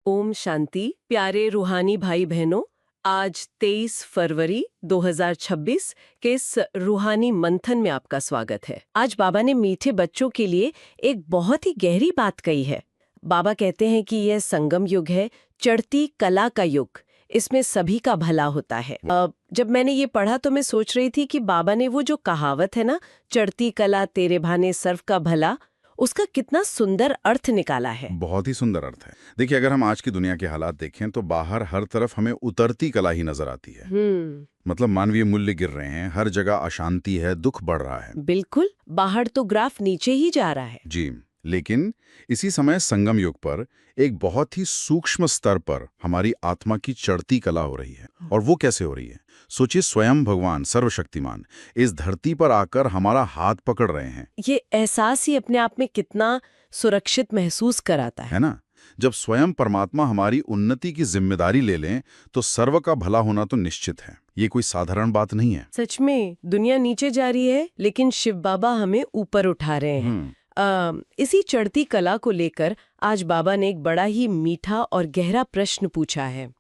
ओम शांति। प्यारे रूहानी भाई बहनों, आज 23 फरवरी 2026 के इस रूहानी मंथन में आपका स्वागत है। आज बाबा ने मीठे बच्चों के लिए एक बहुत ही गहरी बात कही है। बाबा कहते हैं कि यह संगम युग है, चढ़ती कला का युग। इसमें सभी का भला होता है। जब मैंने ये पढ़ा तो मैं सोच रही थी कि बाबा ने वो जो कहावत है ना, चढ़ती कला तेरे भाने सर्व का भला, उसका कितना सुंदर अर्थ निकाला है। बहुत ही सुंदर अर्थ है। देखिए, अगर हम आज की दुनिया के हालात देखें तो बाहर हर तरफ हमें उतरती कला ही नजर आती है। मतलब मानवीय मूल्य गिर रहे हैं, हर जगह अशांति है, दुख बढ़ रहा है। बिल्कुल, बाहर तो ग्राफ नीचे ही जा रहा है। जी, लेकिन इसी समय संगम युग पर एक बहुत ही सूक्ष्म स्तर पर हमारी आत्मा की चढ़ती कला हो रही है। और वो कैसे हो रही है? सोचिए, स्वयं भगवान सर्वशक्तिमान इस धरती पर आकर हमारा हाथ पकड़ रहे हैं। ये एहसास ही अपने आप में कितना सुरक्षित महसूस कराता है ना? जब स्वयं परमात्मा हमारी उन्नति की जिम्मेदारी ले लें तो सर्व का भला होना तो निश्चित है। ये कोई साधारण बात नहीं है। सच में दुनिया नीचे जा रही है, लेकिन शिव बाबा हमें ऊपर उठा रहे हैं। इसी चढ़ती कला को लेकर आज बाबा ने एक बड़ा ही मीठा और गहरा प्रश्न पूछा है।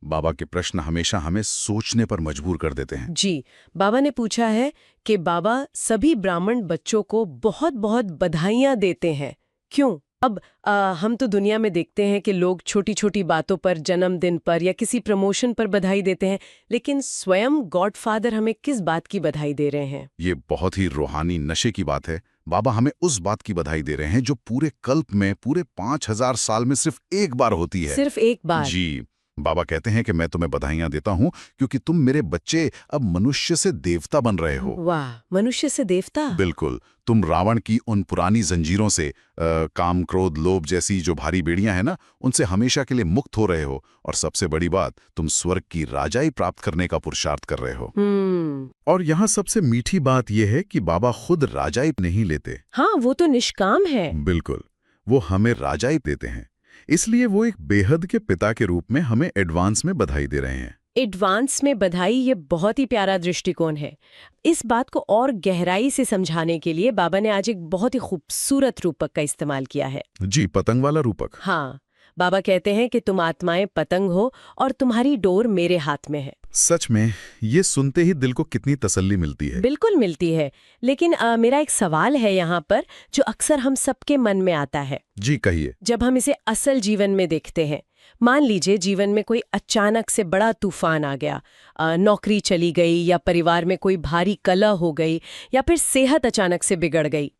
बाबा के प्रश्न हमेशा हमें सोचने पर मजबूर कर देते हैं। जी, बाबा ने पूछा है कि बाबा सभी ब्राह्मण बच्चों को बहुत बहुत बधाइयां देते हैं, क्यों? अब हम तो दुनिया में देखते हैं कि लोग छोटी छोटी बातों पर, जन्मदिन पर या किसी प्रमोशन पर बधाई देते हैं, लेकिन स्वयं गॉडफादर हमें किस बात की बधाई दे रहे हैं? ये बहुत ही रूहानी नशे की बात है। बाबा हमें उस बात की बधाई दे रहे हैं जो पूरे कल्प में, पूरे 5000 साल में सिर्फ एक बार होती है। सिर्फ एक बार? जी, बाबा कहते हैं कि मैं तुम्हें बधाइयां देता हूं क्योंकि तुम मेरे बच्चे अब मनुष्य से देवता बन रहे हो। वाह, मनुष्य से देवता? बिल्कुल। तुम रावण की उन पुरानी जंजीरों से, काम, क्रोध, लोभ जैसी जो भारी बेड़ियां हैं ना, उनसे हमेशा के लिए मुक्त हो रहे हो। और सबसे बड़ी बात, तुम स्वर्ग की राजाई प्राप्त करने का पुरुषार्थ कर रहे हो। और यहाँ सबसे मीठी बात यह है कि बाबा खुद राजाई नहीं लेते। हाँ, वो तो निष्काम है। बिल्कुल, वो हमें राजाई देते हैं। इसलिए वो एक बेहद के पिता के रूप में हमें एडवांस में बधाई दे रहे हैं। एडवांस में बधाई, ये बहुत ही प्यारा दृष्टिकोण है। इस बात को और गहराई से समझाने के लिए बाबा ने आज एक बहुत ही खूबसूरत रूपक का इस्तेमाल किया है। जी, पतंग वाला रूपक। हाँ, बाबा कहते हैं कि तुम आत्माएं पतंग हो और तुम्हारी डोर मेरे हाथ में है। सच में ये सुनते ही दिल को कितनी तसल्ली मिलती है। बिल्कुल मिलती है, लेकिन मेरा एक सवाल है यहाँ पर जो अक्सर हम सबके मन में आता है। जी, कहिए। जब हम इसे असल जीवन में देखते हैं, मान लीजिए जीवन में कोई अचानक से बड़ा तूफान आ गया, नौकरी चली गई या परिवार में कोई भारी कलह हो गई या फिर सेहत अचानक से बिगड़ गई,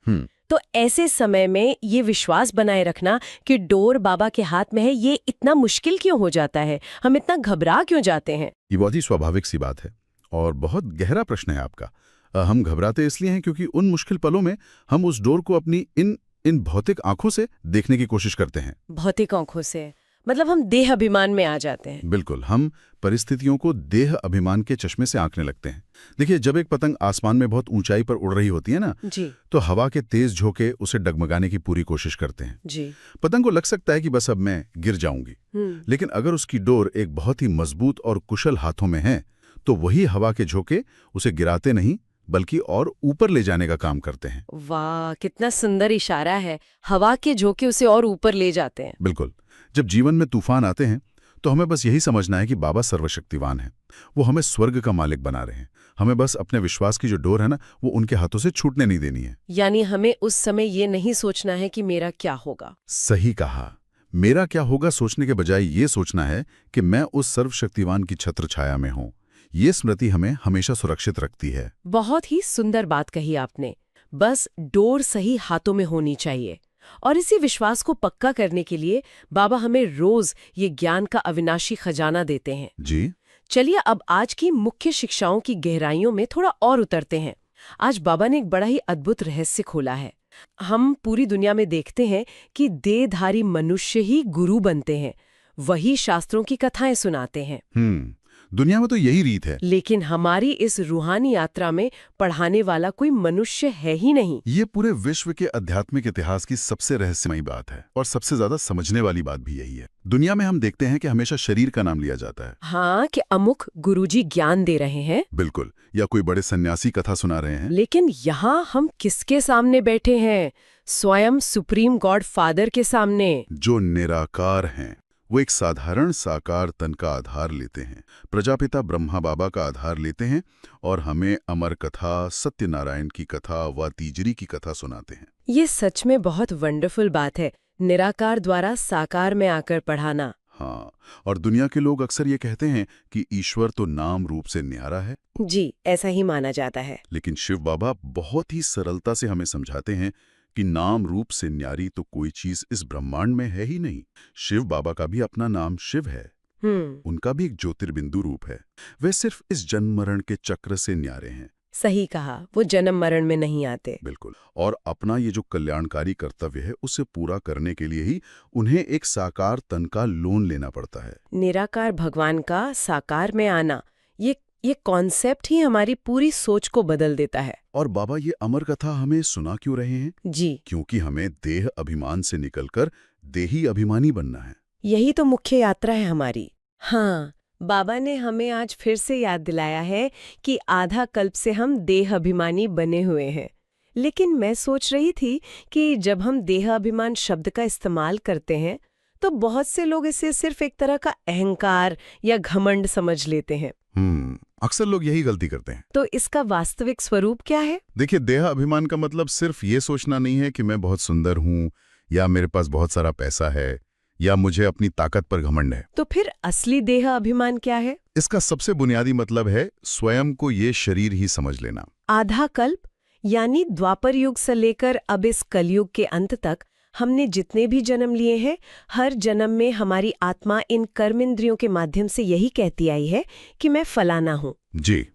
तो ऐसे समय में ये विश्वास बनाए रखना कि डोर बाबा के हाथ में है, ये इतना मुश्किल क्यों हो जाता है? हम इतना घबरा क्यों जाते हैं? ये बहुत ही स्वाभाविक सी बात है और बहुत गहरा प्रश्न है आपका। हम घबराते इसलिए हैं क्योंकि उन मुश्किल पलों में हम उस डोर को अपनी इन भौतिक आंखों से देखने की कोशिश करते हैं। भौतिक आंखों से मतलब हम देह अभिमान में आ जाते हैं। बिल्कुल, हम परिस्थितियों को देह अभिमान के चश्मे से आंकने लगते हैं। देखिए, जब एक पतंग आसमान में बहुत ऊंचाई पर उड़ रही होती है ना, जी, तो हवा के तेज झोंके उसे डगमगाने की पूरी कोशिश करते हैं। जी। पतंग को लग सकता है कि बस अब मैं गिर जाऊंगी, लेकिन अगर उसकी डोर एक बहुत ही मजबूत और कुशल हाथों में है तो वही हवा के झोंके उसे गिराते नहीं बल्कि और ऊपर ले जाने का काम करते हैं। वाह, कितना सुंदर इशारा है। हवा के झोंके उसे और ऊपर ले जाते हैं। बिल्कुल। जब जीवन में तूफान आते हैं तो हमें बस यही समझना है कि बाबा सर्वशक्तिवान है। वो हमें स्वर्ग का मालिक बना रहे हैं। हमें बस अपने विश्वास की जो डोर है ना, वो उनके हाथों से छूटने नहीं देनी है। यानी हमें उस समय ये नहीं सोचना है कि मेरा क्या होगा। सही कहा। मेरा क्या होगा सोचने के बजाय ये सोचना है कि मैं उस सर्वशक्तिवान की छत्र छाया में हूँ। ये स्मृति हमें हमेशा सुरक्षित रखती है। बहुत ही सुंदर बात कही आपने। बस डोर सही हाथों में होनी चाहिए। और इसी विश्वास को पक्का करने के लिए बाबा हमें रोज ये ज्ञान का अविनाशी खजाना देते हैं। जी, चलिए अब आज की मुख्य शिक्षाओं की गहराइयों में थोड़ा और उतरते हैं। आज बाबा ने एक बड़ा ही अद्भुत रहस्य खोला है। हम पूरी दुनिया में देखते हैं कि देहधारी मनुष्य ही गुरु बनते हैं, वही शास्त्रों की कथाएं सुनाते हैं। दुनिया में तो यही रीत है। लेकिन हमारी इस रूहानी यात्रा में पढ़ाने वाला कोई मनुष्य है ही नहीं। ये पूरे विश्व के आध्यात्मिक इतिहास की सबसे रहस्यमयी बात है और सबसे ज्यादा समझने वाली बात भी यही है। दुनिया में हम देखते हैं कि हमेशा शरीर का नाम लिया जाता है। हाँ, कि अमुक गुरुजी ज्ञान दे रहे हैं। बिल्कुल, या कोई बड़े सन्यासी कथा सुना रहे हैं। लेकिन यहाँ हम किसके सामने बैठे हैं? स्वयं सुप्रीम गॉड फादर के सामने, जो निराकार हैं, वो एक साधारण साकार तन का आधार लेते हैं, प्रजापिता ब्रह्मा बाबा का आधार लेते हैं और हमें अमर कथा, सत्यनारायण की कथा व तीजरी की कथा सुनाते हैं। ये सच में बहुत वंडरफुल बात है, निराकार द्वारा साकार में आकर पढ़ाना। हाँ, और दुनिया के लोग अक्सर ये कहते हैं कि ईश्वर तो नाम रूप से न्यारा है, जी, ऐसा ही माना जाता है। लेकिन शिव बाबा बहुत ही सरलता से हमें समझाते हैं कि नाम रूप से न्यारी तो कोई चीज इस ब्रह्मांड में है ही नहीं। शिव बाबा का भी अपना नाम शिव है, उनका भी एक ज्योतिर्बिंदु रूप है। वे सिर्फ इस जन्म मरण के चक्र से न्यारे हैं। सही कहा, वो जन्म मरण में नहीं आते। बिल्कुल, और अपना ये जो कल्याणकारी कर्तव्य है उसे पूरा करने के लिए ही उन्हें एक साकार तन का लोन लेना पड़ता है। निराकार भगवान का साकार में आना, ये कॉन्सेप्ट ही हमारी पूरी सोच को बदल देता है। और बाबा ये अमर कथा हमें सुना क्यों रहे हैं? जी, क्योंकि हमें देह अभिमान से निकलकर देही अभिमानी बनना है। यही तो मुख्य यात्रा है हमारी। हाँ, बाबा ने हमें आज फिर से याद दिलाया है कि आधा कल्प से हम देह अभिमानी बने हुए हैं। लेकिन मैं सोच रही थी कि जब हम देह अभिमान शब्द का इस्तेमाल करते हैं तो बहुत से लोग इसे सिर्फ एक तरह का अहंकार या घमंड समझ लेते हैं। अक्सर लोग यही गलती करते हैं। तो इसका वास्तविक स्वरूप क्या है? देखिए, देह अभिमान का मतलब सिर्फ ये सोचना नहीं है कि मैं बहुत सुंदर हूँ या मेरे पास बहुत सारा पैसा है या मुझे अपनी ताकत पर घमंड है। तो फिर असली देह अभिमान क्या है? इसका सबसे बुनियादी मतलब है स्वयं को ये शरीर ही समझ लेना। आधा कल्प यानी द्वापर युग से लेकर अब इस कलयुग के अंत तक हमने जितने भी जन्म लिए हैं, हर जन्म में हमारी आत्मा इन कर्मेंद्रियों के माध्यम से यही कहती आई है कि मैं फलाना हूँ। जी,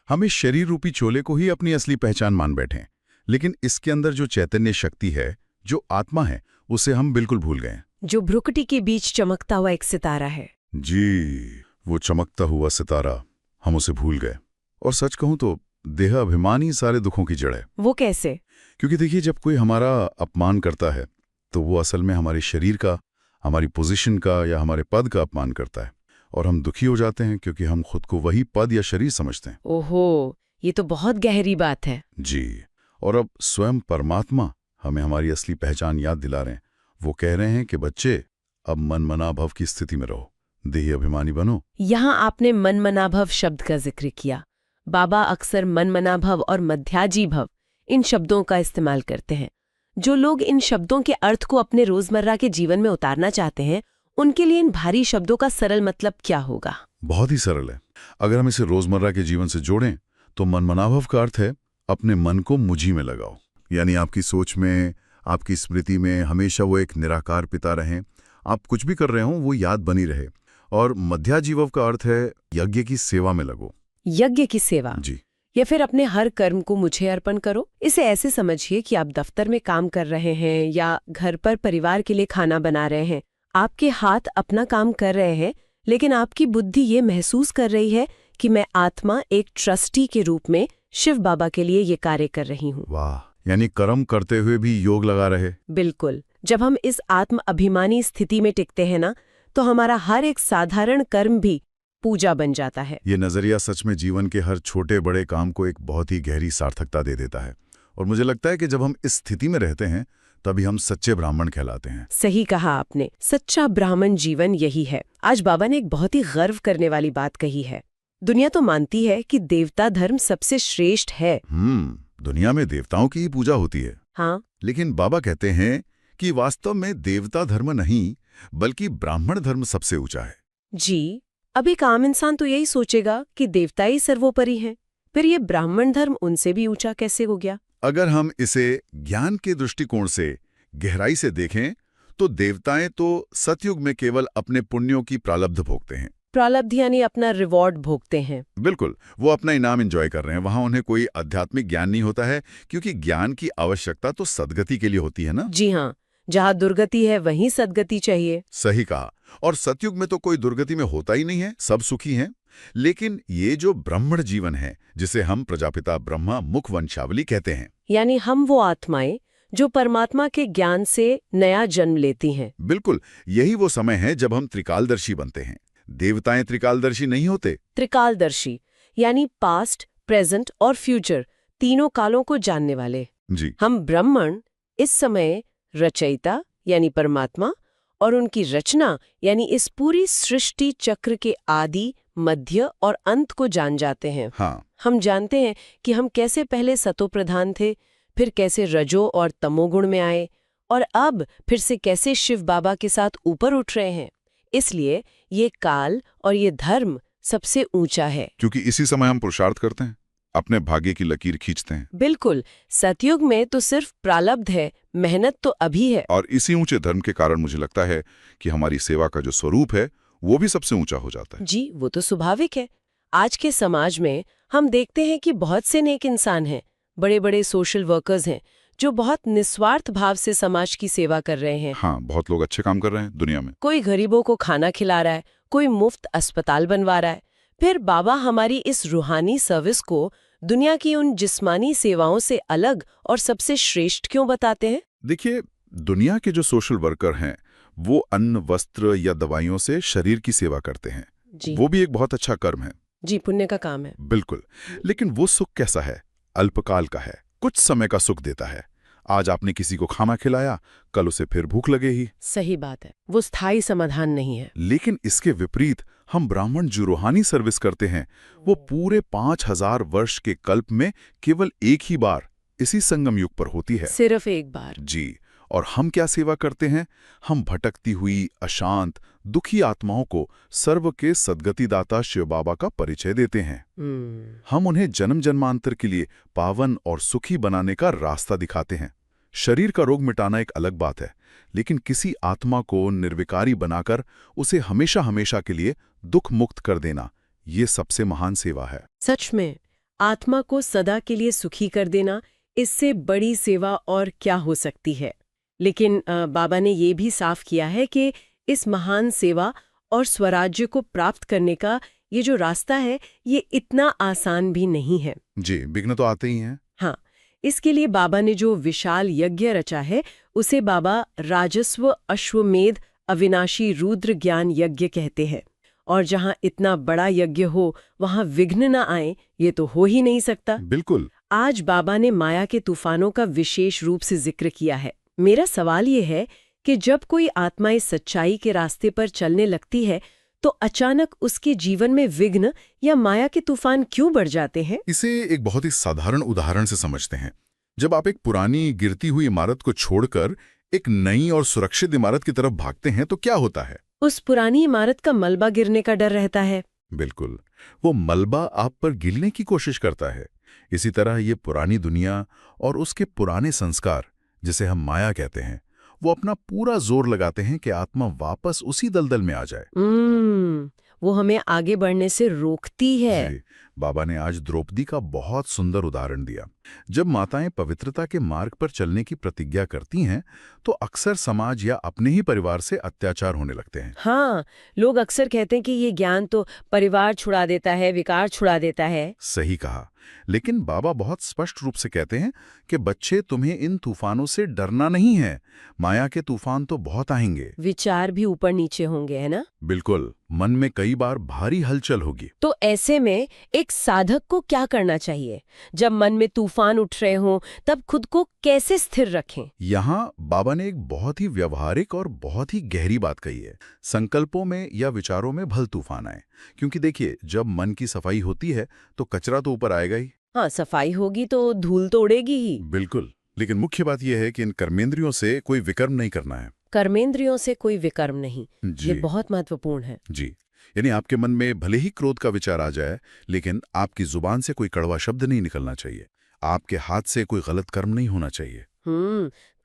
हम इस शरीर रूपी चोले को ही अपनी असली पहचान मान बैठे हैं, लेकिन इसके अंदर जो चैतन्य शक्ति है, जो आत्मा है, उसे हम बिल्कुल भूल गए। जो भ्रुकुटी के बीच चमकता हुआ एक सितारा है। जी, वो चमकता हुआ सितारा, हम उसे भूल गए। और सच कहूं तो देह अभिमान ही सारे दुखों की जड़ है। वो कैसे? क्योंकि देखिए, जब कोई हमारा अपमान करता है तो वो असल में हमारे शरीर का, हमारी पोजीशन का या हमारे पद का अपमान करता है, और हम दुखी हो जाते हैं क्योंकि हम खुद को वही पद या शरीर समझते हैं। ओहो, ये तो बहुत गहरी बात है। जी, और अब स्वयं परमात्मा हमें हमारी असली पहचान याद दिला रहे हैं। वो कह रहे हैं कि बच्चे, अब मनमनाभव की स्थिति में रहो, देही अभिमानी बनो। यहाँ आपने मनमनाभव शब्द का जिक्र किया। बाबा अक्सर मनमनाभव और मध्याजी भव इन शब्दों का इस्तेमाल करते हैं। जो लोग इन शब्दों के अर्थ को अपने रोजमर्रा के जीवन में उतारना चाहते हैं, उनके लिए इन भारी शब्दों का सरल मतलब क्या होगा? बहुत ही सरल है। अगर हम इसे रोजमर्रा के जीवन से जोड़ें तो मनमनाभव का अर्थ है अपने मन को मुझी में लगाओ, यानी आपकी सोच में, आपकी स्मृति में हमेशा वो एक निराकार पिता रहें। आप कुछ भी कर रहे हो वो याद बनी रहे। और मध्याजीवव का अर्थ है यज्ञ की सेवा में लगो। यज्ञ की सेवा? जी, या फिर अपने हर कर्म को मुझे अर्पण करो। इसे ऐसे समझिए कि आप दफ्तर में काम कर रहे हैं या घर पर परिवार के लिए खाना बना रहे हैं। आपके हाथ अपना काम कर रहे हैं, लेकिन आपकी बुद्धि ये महसूस कर रही है कि मैं आत्मा एक ट्रस्टी के रूप में शिव बाबा के लिए ये कार्य कर रही हूँ। वाह, यानी कर्म करते हुए भी योग लगा रहे। बिल्कुल। जब हम इस आत्म अभिमानी स्थिति में टिकते हैं ना, तो हमारा हर एक साधारण कर्म भी पूजा बन जाता है। ये नजरिया सच में जीवन के हर छोटे बड़े काम को एक बहुत ही गहरी सार्थकता दे देता है। और मुझे लगता है कि जब हम इस स्थिति में रहते हैं तभी हम सच्चे ब्राह्मण कहलाते हैं। सही कहा आपने, सच्चा ब्राह्मण जीवन यही है। आज बाबा ने एक बहुत ही गर्व करने वाली बात कही है। दुनिया तो मानती है कि देवता धर्म सबसे श्रेष्ठ है। दुनिया में देवताओं की ही पूजा होती है। हाँ, लेकिन बाबा कहते हैं कि वास्तव में देवता धर्म नहीं, बल्कि ब्राह्मण धर्म सबसे ऊंचा है। जी, अब एक आम इंसान तो यही सोचेगा कि देवता ही सर्वोपरि हैं। फिर ये ब्राह्मण धर्म उनसे भी ऊंचा कैसे हो गया? अगर हम इसे ज्ञान के दृष्टिकोण से गहराई से देखें तो देवताएं तो सतयुग में केवल अपने पुण्यों की प्रालब्ध भोगते हैं। प्रालब्ध यानी अपना रिवॉर्ड भोगते हैं। बिल्कुल, वो अपना इनाम एंजॉय कर रहे हैं। वहां उन्हें कोई आध्यात्मिक ज्ञान नहीं होता है, क्योंकि ज्ञान की आवश्यकता तो सद्गति के लिए होती है ना। जी हाँ, जहाँ दुर्गति है वहीं सद्गति चाहिए। सही कहा। और सतयुग में तो कोई दुर्गति में होता ही नहीं है, सब सुखी हैं। लेकिन ये जो ब्राह्मण जीवन है, जिसे हम प्रजापिता ब्रह्मा मुख वंशावली कहते हैं, यानी हम वो आत्माएं जो परमात्मा के ज्ञान से नया जन्म लेती हैं। बिल्कुल, यही वो समय है जब हम त्रिकालदर्शी बनते हैं। देवताएं त्रिकालदर्शी नहीं होते। त्रिकालदर्शी यानी पास्ट, प्रेजेंट और फ्यूचर तीनों कालों को जानने वाले। जी, हम ब्राह्मण इस समय रचयिता यानी परमात्मा और उनकी रचना यानी इस पूरी सृष्टि चक्र के आदि, मध्य और अंत को जान जाते हैं। हाँ, हम जानते हैं कि हम कैसे पहले सतोप्रधान थे, फिर कैसे रजो और तमोगुण में आए, और अब फिर से कैसे शिव बाबा के साथ ऊपर उठ रहे हैं। इसलिए ये काल और ये धर्म सबसे ऊंचा है। क्योंकि इसी समय हम पुरुषार्थ करते हैं, अपने भाग्य की लकीर खींचते हैं। बिल्कुल, सतयुग में तो सिर्फ प्रारब्ध है, मेहनत तो अभी है। और इसी ऊंचे धर्म के कारण मुझे लगता है कि हमारी सेवा का जो स्वरूप है वो भी सबसे ऊंचा हो जाता है। जी, वो तो स्वाभाविक है। आज के समाज में हम देखते हैं कि बहुत से नेक इंसान हैं, बड़े बड़े सोशल वर्कर्स हैं, जो बहुत निस्वार्थ भाव से समाज की सेवा कर रहे हैं। हाँ, बहुत लोग अच्छे काम कर रहे हैं दुनिया में। कोई गरीबों को खाना खिला रहा है, कोई मुफ्त अस्पताल बनवा रहा है। फिर बाबा हमारी इस रूहानी सर्विस को दुनिया की उन जिस्मानी सेवाओं से अलग और सबसे श्रेष्ठ क्यों बताते हैं? देखिए, दुनिया के जो सोशल वर्कर हैं वो अन्न, वस्त्र या दवाइयों से शरीर की सेवा करते हैं। जी, वो भी एक बहुत अच्छा कर्म है। जी, पुण्य का काम है। बिल्कुल, लेकिन वो सुख कैसा है? अल्पकाल का है, कुछ समय का सुख देता है। आज आपने किसी को खाना खिलाया, कल उसे फिर भूख लगेगी। सही बात है, वो स्थायी समाधान नहीं है। लेकिन इसके विपरीत हम ब्राह्मण जो रूहानी सर्विस करते हैं वो पूरे 5000 वर्ष के कल्प में केवल एक ही बार इसी संगम युग पर होती है। सिर्फ एक बार। जी, और हम क्या सेवा करते हैं? हम भटकती हुई, अशांत, दुखी आत्माओं को सर्व के सद्गतिदाता शिव बाबा का परिचय देते हैं। हम उन्हें जन्म जन्मांतर के लिए पावन और सुखी बनाने का रास्ता दिखाते हैं। शरीर का रोग मिटाना एक अलग बात है, लेकिन किसी आत्मा को निर्विकारी बनाकर उसे हमेशा हमेशा के लिए दुख मुक्त कर देना, ये सबसे महान सेवा है। सच में, आत्मा को सदा के लिए सुखी कर देना, इससे बड़ी सेवा और क्या हो सकती है। लेकिन बाबा ने ये भी साफ किया है कि इस महान सेवा और स्वराज्य को प्राप्त करने का ये जो रास्ता है, ये इतना आसान भी नहीं है। जी, विघ्न तो आते ही हैं। हाँ, इसके लिए बाबा ने जो विशाल यज्ञ रचा है, उसे बाबा राजस्व अश्वमेध अविनाशी रुद्र ज्ञान यज्ञ कहते हैं। और जहाँ इतना बड़ा यज्ञ हो, वहाँ विघ्न न आए, ये तो हो ही नहीं सकता। बिल्कुल। आज बाबा ने माया के तूफानों का विशेष रूप से जिक्र किया है। मेरा सवाल ये है कि जब कोई आत्मा इस सच्चाई के रास्ते पर चलने लगती है, तो अचानक उसके जीवन में विघ्न या माया के तूफान क्यों बढ़ जाते हैं? इसे एक बहुत ही साधारण उदाहरण से समझते हैं। जब आप एक पुरानी गिरती हुई इमारत को छोड़कर एक नई और सुरक्षित इमारत की तरफ भागते हैं तो क्या होता है? उस पुरानी इमारत का मलबा गिरने का डर रहता है। बिल्कुल, वो मलबा आप पर गिरने की कोशिश करता है। इसी तरह ये पुरानी दुनिया और उसके पुराने संस्कार, जिसे हम माया कहते हैं, वो अपना पूरा जोर लगाते हैं कि आत्मा वापस उसी दलदल में आ जाए। वो हमें आगे बढ़ने से रोकती है। जी, बाबा ने आज द्रौपदी का बहुत सुंदर उदाहरण दिया। जब माताएं पवित्रता के मार्ग पर चलने की प्रतिज्ञा करती हैं, तो अक्सर समाज या अपने ही परिवार से अत्याचार होने लगते हैं। हाँ, लोग अक्सर कहते हैं कि ये ज्ञान तो परिवार छुड़ा देता है, विकार छुड़ा देता है। सही कहा, लेकिन बाबा बहुत स्पष्ट रूप से कहते हैं कि बच्चे, तुम्हें इन तूफानों से डरना नहीं है। माया के तूफान तो बहुत आएंगे। विचार भी ऊपर नीचे होंगे, है ना? बिल्कुल, मन में कई बार भारी हलचल होगी। तो ऐसे में एक साधक को क्या करना चाहिए? जब मन में तूफान उठ रहे हों, तब खुद को कैसे स्थिर रखें? यहाँ बाबा ने एक बहुत ही व्यवहारिक और बहुत ही गहरी बात कही है। संकल्पों में या विचारों में भल तूफान आए, क्योंकि देखिए, जब मन की सफाई होती है तो कचरा तो ऊपर आएगा ही। हाँ, सफाई होगी तो धूल तो उड़ेगी ही। बिल्कुल, लेकिन मुख्य बात यह है कि इन कर्मेंद्रियों से कोई विकर्म नहीं करना है। कर्मेंद्रियों से कोई विकर्म नहीं, जी, ये बहुत महत्वपूर्ण है। जी, यानी आपके मन में भले ही क्रोध का विचार आ जाए, लेकिन आपकी जुबान से कोई कड़वा शब्द नहीं निकलना चाहिए। आपके हाथ से कोई गलत कर्म नहीं होना चाहिए।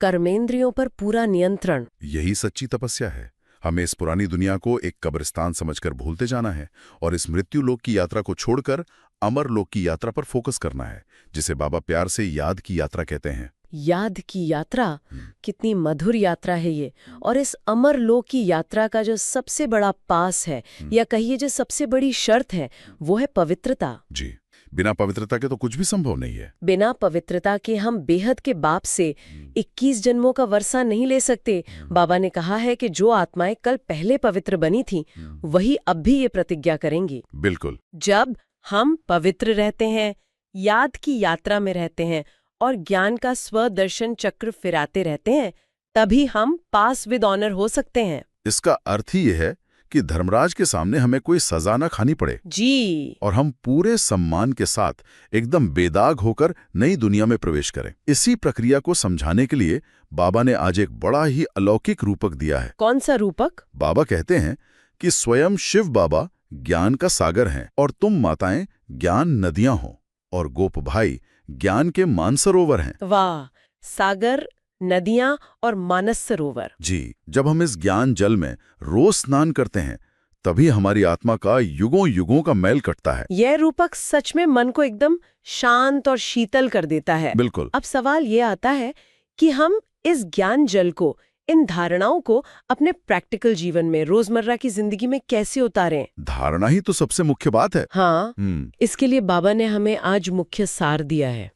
कर्मेंद्रियों पर पूरा नियंत्रण, यही सच्ची तपस्या है। हमें इस पुरानी दुनिया को एक कब्रिस्तान समझकर भूलते जाना है और इस मृत्यु लोक की यात्रा को छोड़कर अमर लोक की यात्रा पर फोकस करना है, जिसे बाबा प्यार से याद की यात्रा कहते हैं। याद की यात्रा, कितनी मधुर यात्रा है ये। और इस अमर लोक की यात्रा का जो सबसे बड़ा पास है, या कहिए जो सबसे बड़ी शर्त है, वो है पवित्रता। जी, बिना पवित्रता के तो कुछ भी संभव नहीं है। बिना पवित्रता के हम बेहद के बाप से 21 जन्मों का वर्षा नहीं ले सकते। बाबा ने कहा है कि जो आत्माएं कल पहले पवित्र बनी थीं, वही अब भी ये प्रतिज्ञा करेंगी। बिल्कुल। जब हम पवित्र रहते हैं, याद की यात्रा में रहते हैं और ज्ञान का स्वदर्शन चक्र फिराते रहते हैं, तभी हम पास विद ऑनर हो सकते हैं। इसका अर्थ ही यह है कि धर्मराज के सामने हमें कोई सजा न खानी पड़े जी। और हम पूरे सम्मान के साथ एकदम बेदाग होकर नई दुनिया में प्रवेश करें। इसी प्रक्रिया को समझाने के लिए बाबा ने आज एक बड़ा ही अलौकिक रूपक दिया है। कौन सा रूपक? बाबा कहते हैं कि स्वयं शिव बाबा ज्ञान का सागर हैं और तुम माताएं ज्ञान नदियां हो और गोप भाई ज्ञान के मानसरोवर हैं। वाह, सागर, नदियां और मानस सरोवर। जी, जब हम इस ज्ञान जल में रोज स्नान करते हैं तभी हमारी आत्मा का युगों युगों का मैल कटता है। यह रूपक सच में मन को एकदम शांत और शीतल कर देता है। बिल्कुल। अब सवाल ये आता है कि हम इस ज्ञान जल को, इन धारणाओं को अपने प्रैक्टिकल जीवन में, रोजमर्रा की जिंदगी में कैसे उतारें? धारणा ही तो सबसे मुख्य बात है। हाँ, इसके लिए बाबा ने हमें आज मुख्य सार दिया है।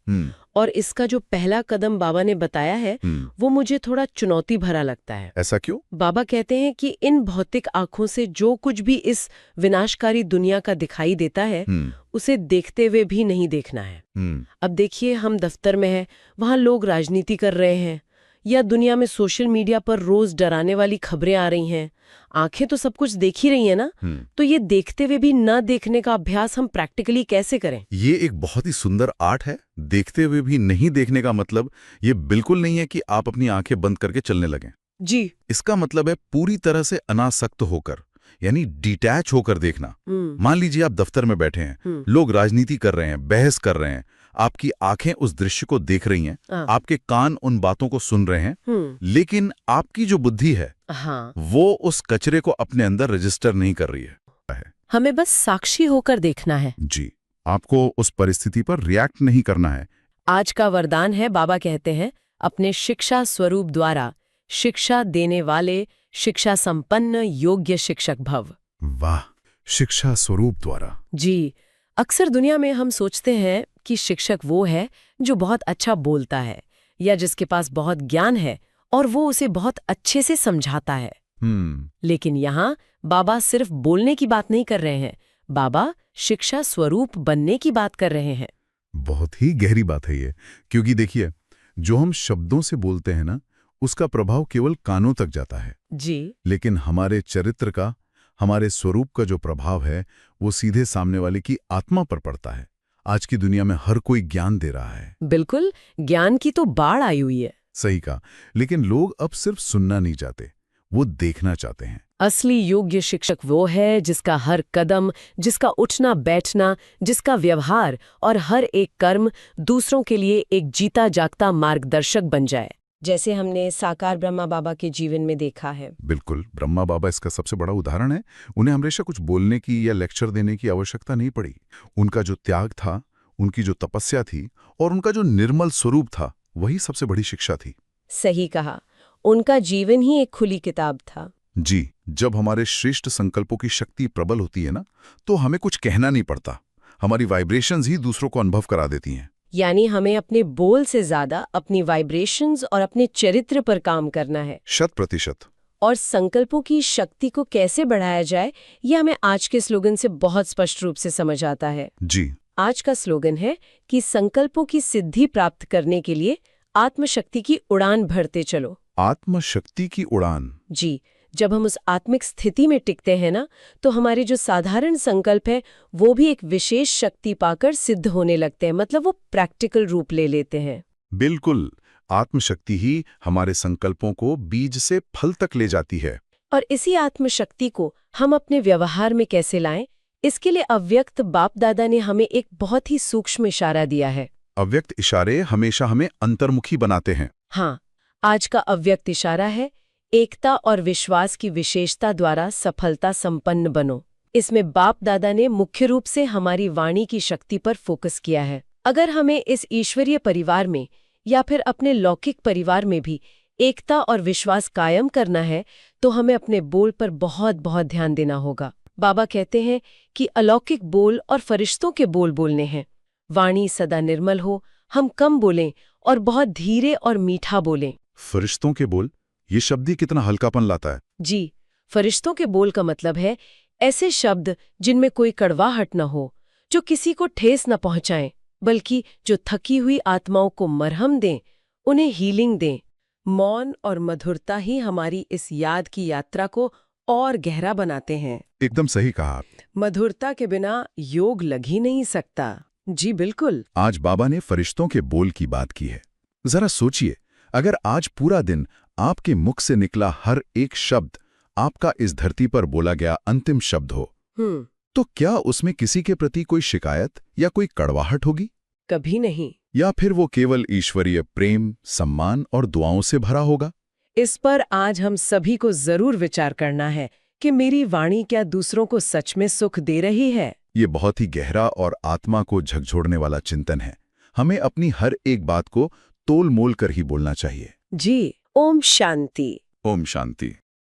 और इसका जो पहला कदम बाबा ने बताया है वो मुझे थोड़ा चुनौती भरा लगता है। ऐसा क्यों? बाबा कहते हैं कि इन भौतिक आंखों से जो कुछ भी इस विनाशकारी दुनिया का दिखाई देता है उसे देखते हुए भी नहीं देखना है। अब देखिए, हम दफ्तर में हैं, वहां लोग राजनीति कर रहे हैं या दुनिया में सोशल मीडिया पर रोज डराने वाली खबरें आ रही हैं। आंखें तो सब कुछ देख ही रही है ना। तो ये देखते हुए भी न देखने का अभ्यास हम प्रैक्टिकली कैसे करें? ये एक बहुत ही सुंदर आर्ट है। देखते हुए भी नहीं देखने का मतलब ये बिल्कुल नहीं है कि आप अपनी आंखें बंद करके चलने लगें। जी। इसका मतलब है पूरी तरह से अनासक्त होकर, यानी डिटैच होकर देखना। मान लीजिए आप दफ्तर में बैठे हैं, लोग राजनीति कर रहे हैं, बहस कर रहे हैं, आपकी आंखें उस दृश्य को देख रही हैं, आपके कान उन बातों को सुन रहे हैं, लेकिन आपकी जो बुद्धि है वो उस कचरे को अपने अंदर रजिस्टर नहीं कर रही है। हमें बस साक्षी होकर देखना है। जी, आपको उस परिस्थिति पर रिएक्ट नहीं करना है। आज का वरदान है, बाबा कहते हैं, अपने शिक्षा स्वरूप द्वारा शिक्षा देने वाले शिक्षा संपन्न योग्य शिक्षक भव। वाह, शिक्षा स्वरूप द्वारा। जी, अक्सर दुनिया में हम सोचते हैं कि शिक्षक वो है जो बहुत अच्छा बोलता है या जिसके पास बहुत ज्ञान है और वो उसे बहुत अच्छे से समझाता है। लेकिन यहाँ बाबा सिर्फ बोलने की बात नहीं कर रहे हैं, बाबा शिक्षा स्वरूप बनने की बात कर रहे हैं। बहुत ही गहरी बात है ये, क्योंकि देखिए, जो हम शब्दों से बोलते हैं ना, उसका प्रभाव केवल कानों तक जाता है। जी। लेकिन हमारे चरित्र का, हमारे स्वरूप का जो प्रभाव है वो सीधे सामने वाले की आत्मा पर पड़ता है। आज की दुनिया में हर कोई ज्ञान दे रहा है। बिल्कुल, ज्ञान की तो बाढ़ आई हुई है। सही कहा, लेकिन लोग अब सिर्फ सुनना नहीं चाहते, वो देखना चाहते हैं। असली योग्य शिक्षक वो है जिसका हर कदम, जिसका उठना बैठना, जिसका व्यवहार और हर एक कर्म दूसरों के लिए एक जीता जागता मार्गदर्शक बन जाए, जैसे हमने साकार ब्रह्मा बाबा के जीवन में देखा है। बिल्कुल, ब्रह्मा बाबा इसका सबसे बड़ा उदाहरण है। उन्हें हमेशा कुछ बोलने की या लेक्चर देने की आवश्यकता नहीं पड़ी। उनका जो त्याग था, उनकी जो तपस्या थी और उनका जो निर्मल स्वरूप था, वही सबसे बड़ी शिक्षा थी। सही कहा, उनका जीवन ही एक खुली किताब था। जी, जब हमारे श्रेष्ठ संकल्पों की शक्ति प्रबल होती है ना, तो हमें कुछ कहना नहीं पड़ता, हमारी वाइब्रेशंस ही दूसरों को अनुभव करा देती हैं। यानी हमें अपने बोल से ज्यादा अपनी वाइब्रेशंस और अपने चरित्र पर काम करना है। 100%। और संकल्पों की शक्ति को कैसे बढ़ाया जाए, ये हमें आज के स्लोगन से बहुत स्पष्ट रूप से समझ आता है। जी, आज का स्लोगन है कि संकल्पों की सिद्धि प्राप्त करने के लिए आत्मशक्ति की उड़ान भरते चलो। आत्मशक्ति की उड़ान। जी, जब हम उस आत्मिक स्थिति में टिकते हैं ना, तो हमारे जो साधारण संकल्प है वो भी एक विशेष शक्ति पाकर सिद्ध होने लगते हैं, मतलब वो प्रैक्टिकल रूप ले लेते हैं। बिल्कुल, आत्मशक्ति ही हमारे संकल्पों को बीज से फल तक ले जाती है। और इसी आत्मशक्ति को हम अपने व्यवहार में कैसे लाएं, इसके लिए अव्यक्त बाप दादा ने हमें एक बहुत ही सूक्ष्म इशारा दिया है। अव्यक्त इशारे हमेशा हमें अंतर्मुखी बनाते हैं। हाँ, आज का अव्यक्त इशारा है, एकता और विश्वास की विशेषता द्वारा सफलता संपन्न बनो। इसमें बाप दादा ने मुख्य रूप से हमारी वाणी की शक्ति पर फोकस किया है। अगर हमें इस ईश्वरीय परिवार में या फिर अपने लौकिक परिवार में भी एकता और विश्वास कायम करना है, तो हमें अपने बोल पर बहुत बहुत ध्यान देना होगा। बाबा कहते हैं कि अलौकिक बोल और फरिश्तों के बोल बोलने हैं। वाणी सदा निर्मल हो, हम कम बोलें और बहुत धीरे और मीठा बोलें। फरिश्तों के बोल, ये शब्द ही कितना हल्कापन लाता है। जी, फरिश्तों के बोल का मतलब है ऐसे शब्द जिनमें कोई कड़वाहट न हो, जो किसी को ठेस न पहुंचाएं, बल्कि जो थकी हुई आत्माओं को मरहम दें, उन्हें हीलिंग दें। मौन और मधुरता ही हमारी इस याद की यात्रा को और गहरा बनाते हैं। एकदम सही कहा। मधुरता के बिना योग लग ही नहीं सकता। जी बिल्कुल। आज बाबा ने फरिश्तों के बोल की बात की है। जरा सोचिए, अगर आज पूरा दिन आपके मुख से निकला हर एक शब्द आपका इस धरती पर बोला गया अंतिम शब्द हो, तो क्या उसमें किसी के प्रति कोई शिकायत या कोई कड़वाहट होगी? कभी नहीं। या फिर वो केवल ईश्वरीय प्रेम, सम्मान और दुआओं से भरा होगा? इस पर आज हम सभी को जरूर विचार करना है कि मेरी वाणी क्या दूसरों को सच में सुख दे रही है। ये बहुत ही गहरा और आत्मा को झकझोरने वाला चिंतन है। हमें अपनी हर एक बात को तोल मोल कर ही बोलना चाहिए। जी। ओम शांति। ओम शांति।